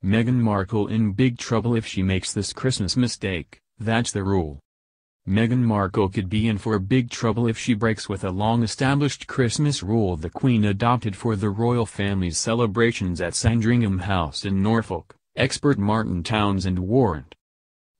Meghan Markle in big trouble if she makes this Christmas mistake, that's the rule. Meghan Markle could be in for big trouble if she breaks with a long-established Christmas rule the Queen adopted for the royal family's celebrations at Sandringham House in Norfolk, expert Martin Townsend warned.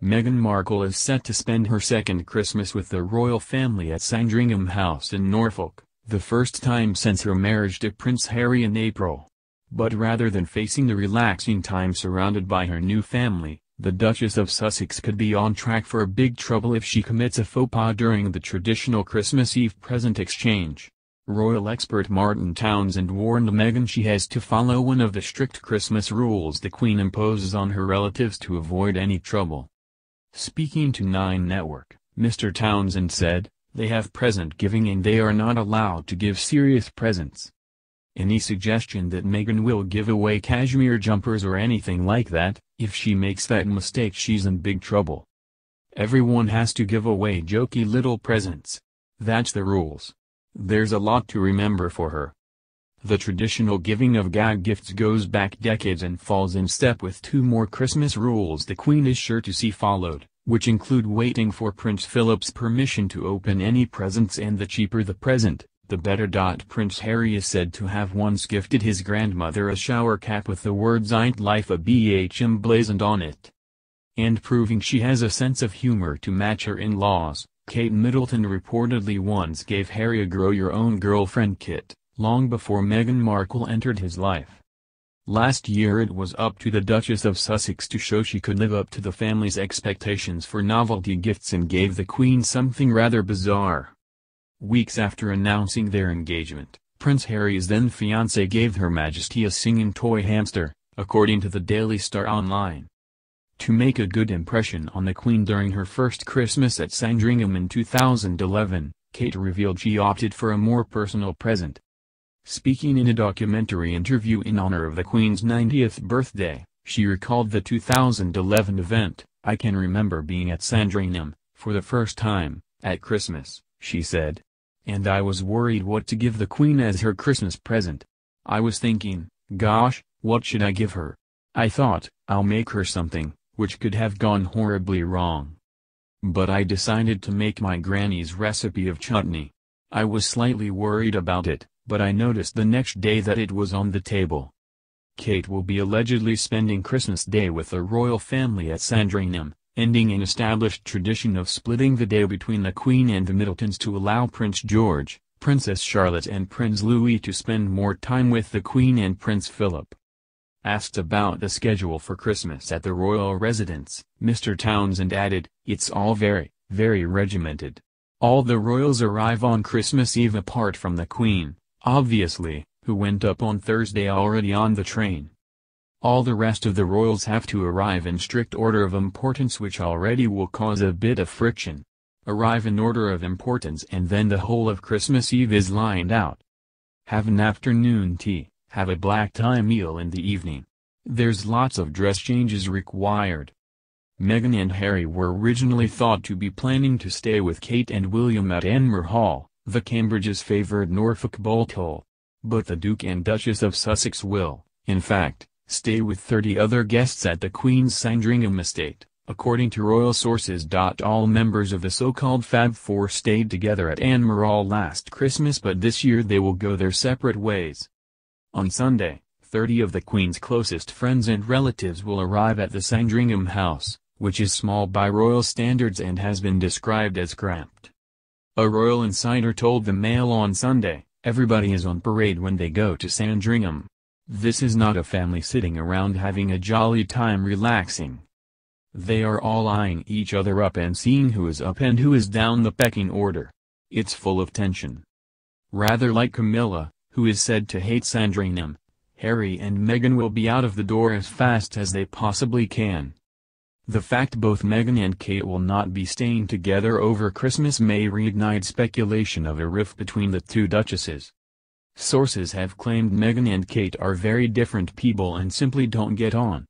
Meghan Markle is set to spend her second Christmas with the royal family at Sandringham House in Norfolk, the first time since her marriage to Prince Harry in April. But rather than facing the relaxing time surrounded by her new family, the Duchess of Sussex could be on track for big trouble if she commits a faux pas during the traditional Christmas Eve present exchange. Royal expert Martin Townsend warned Meghan she has to follow one of the strict Christmas rules the Queen imposes on her relatives to avoid any trouble. Speaking to Nine Network, Mr. Townsend said, "They have present giving and they are not allowed to give serious presents. Any suggestion that Meghan will give away cashmere jumpers or anything like that, if she makes that mistake she's in big trouble. Everyone has to give away jokey little presents. That's the rules. There's a lot to remember for her." The traditional giving of gag gifts goes back decades and falls in step with two more Christmas rules the Queen is sure to see followed, which include waiting for Prince Philip's permission to open any presents and the cheaper the present, the better. Prince Harry is said to have once gifted his grandmother a shower cap with the words "Ain't life a bitch" emblazoned on it. And proving she has a sense of humor to match her in-laws, Kate Middleton reportedly once gave Harry a grow-your-own-girlfriend kit, long before Meghan Markle entered his life. Last year it was up to the Duchess of Sussex to show she could live up to the family's expectations for novelty gifts and gave the Queen something rather bizarre. Weeks after announcing their engagement, Prince Harry's then-fiancée gave Her Majesty a singing toy hamster, according to the Daily Star Online. To make a good impression on the Queen during her first Christmas at Sandringham in 2011, Kate revealed she opted for a more personal present. Speaking in a documentary interview in honor of the Queen's 90th birthday, she recalled the 2011 event. "I can remember being at Sandringham, for the first time, at Christmas," she said. "And I was worried what to give the Queen as her Christmas present. I was thinking, gosh, what should I give her? I thought, I'll make her something, which could have gone horribly wrong. But I decided to make my granny's recipe of chutney. I was slightly worried about it, but I noticed the next day that it was on the table." Kate will be allegedly spending Christmas Day with the royal family at Sandringham, ending an established tradition of splitting the day between the Queen and the Middletons to allow Prince George, Princess Charlotte and Prince Louis to spend more time with the Queen and Prince Philip. Asked about the schedule for Christmas at the royal residence, Mr. Townsend added, "It's all very, very regimented. All the royals arrive on Christmas Eve apart from the Queen, obviously, who went up on Thursday already on the train. All the rest of the royals have to arrive in strict order of importance, which already will cause a bit of friction. Arrive in order of importance and then the whole of Christmas Eve is lined out. Have an afternoon tea, have a black tie meal in the evening. There's lots of dress changes required." Meghan and Harry were originally thought to be planning to stay with Kate and William at Anmer Hall, the Cambridge's favoured Norfolk bolt hole. But the Duke and Duchess of Sussex will, in fact, stay with 30 other guests at the Queen's Sandringham estate, according to royal sources. All members of the so-called Fab Four stayed together at Anmer Hall last Christmas, but this year they will go their separate ways. On Sunday, 30 of the Queen's closest friends and relatives will arrive at the Sandringham house, which is small by royal standards and has been described as cramped. A royal insider told the Mail on Sunday, "Everybody is on parade when they go to Sandringham. This is not a family sitting around having a jolly time relaxing. They are all eyeing each other up and seeing who is up and who is down the pecking order. It's full of tension." Rather like Camilla, who is said to hate Sandringham, Harry and Meghan will be out of the door as fast as they possibly can. The fact both Meghan and Kate will not be staying together over Christmas may reignite speculation of a rift between the two duchesses. Sources have claimed Meghan and Kate are very different people and simply don't get on.